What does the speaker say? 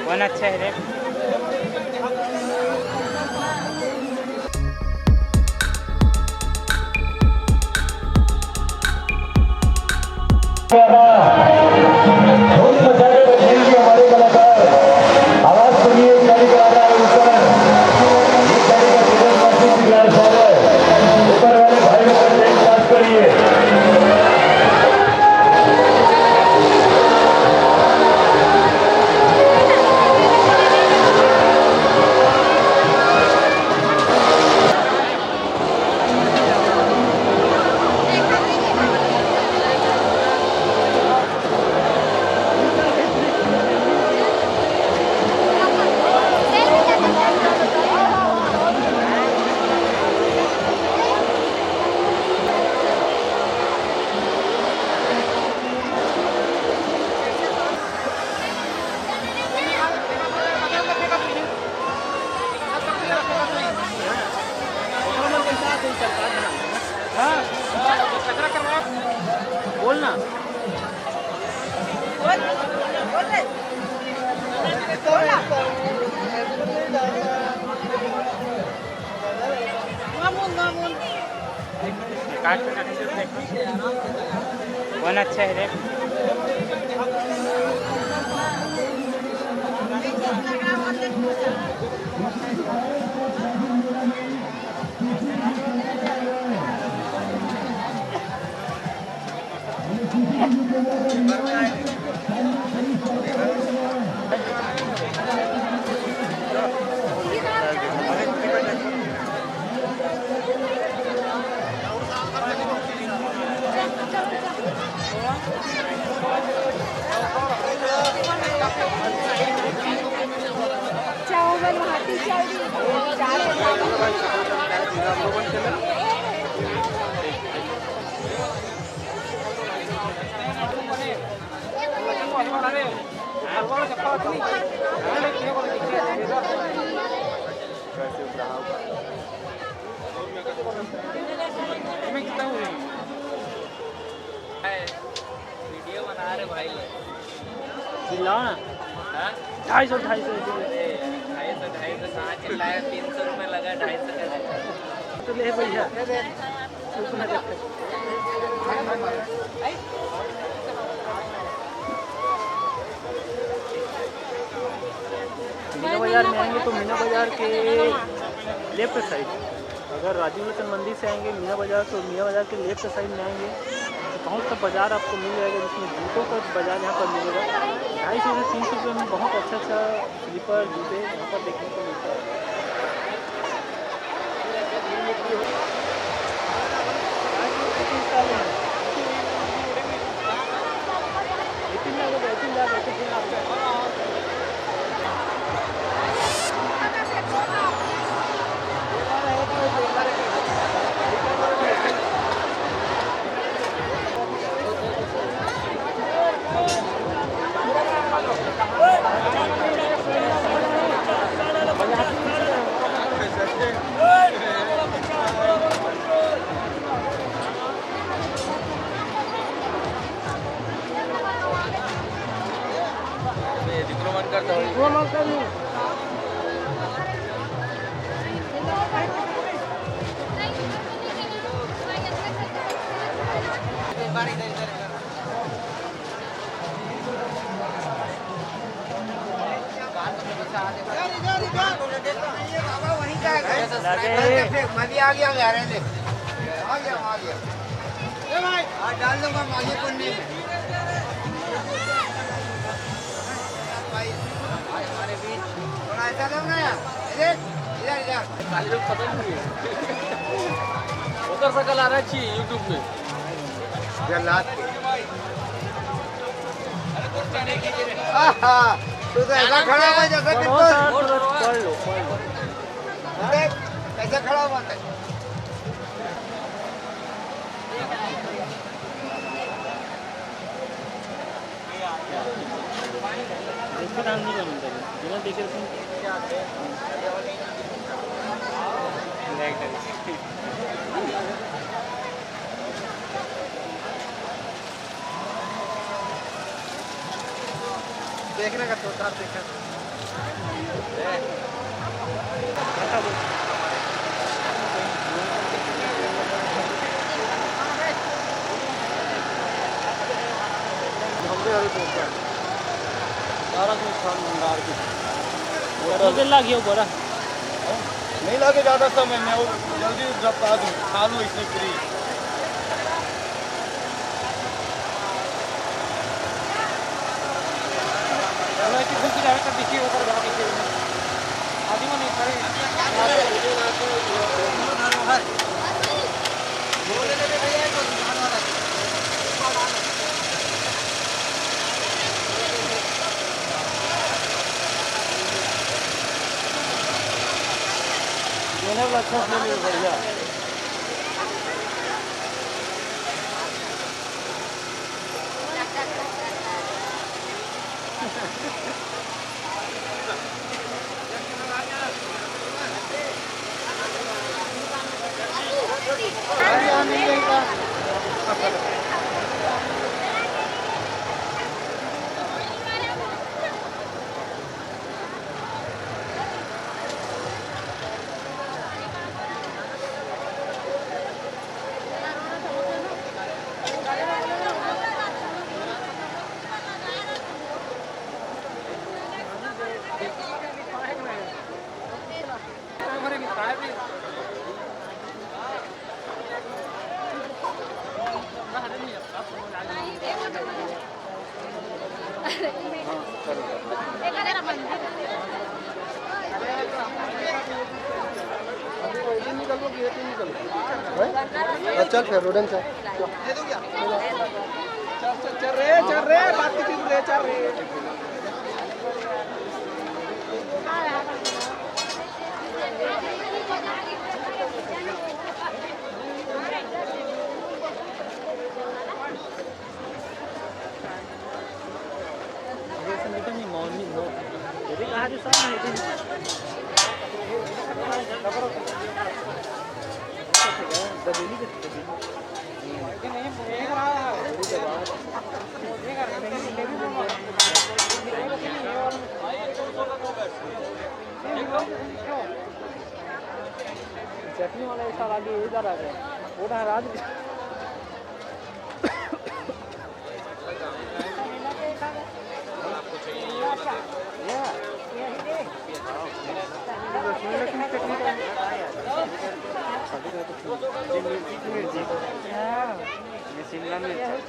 One अच्छा है रे। बोलना वन अच्छा है रे। वीडियो बना रहे भाई चिल्लाओ ना। 250 कहाँ चिल्लाया 300 रुपये लगा 250 तो ले भैया मीना बाजार में आएंगे तो मीना बाजार के लेफ्ट साइड, अगर राजीव लोचन मंदिर से आएंगे मीना बाजार तो मीना बाजार के लेफ्ट साइड में आएंगे तो बहुत सा बाज़ार आपको मिल जाएगा, जिसमें जूतों का बाज़ार यहाँ पर मिलेगा। 250 से 300 रुपये में बहुत अच्छा स्लीपर जूते यहाँ पर देखने को मिलता है। डाल दूंगा माली पुन्नी हमारे बीच थोड़ा ऐसा दो ना यार, इधर इधर खत्म हुई उधर सकल आ रहा चाहिए यूट्यूब पे तू तो ऐसा खड़ा हुआ जैसा बिल्कुल ऐसा खड़ा हुआ था। रेस्टोरेंट नहीं बनता है बिना डेकोरेशन देखने का छोटा देखा लागियो बोरा नहीं लगे ज़्यादा समय मैं जल्दी बता दूँ खा लूँ इससे फ्री अच्छा बढ़िया चल फिर रोडन चल चल रे बात की रे चल रे चटनी वाला ऐसा आगे इधर आ गया वो राज शिमला मिर्च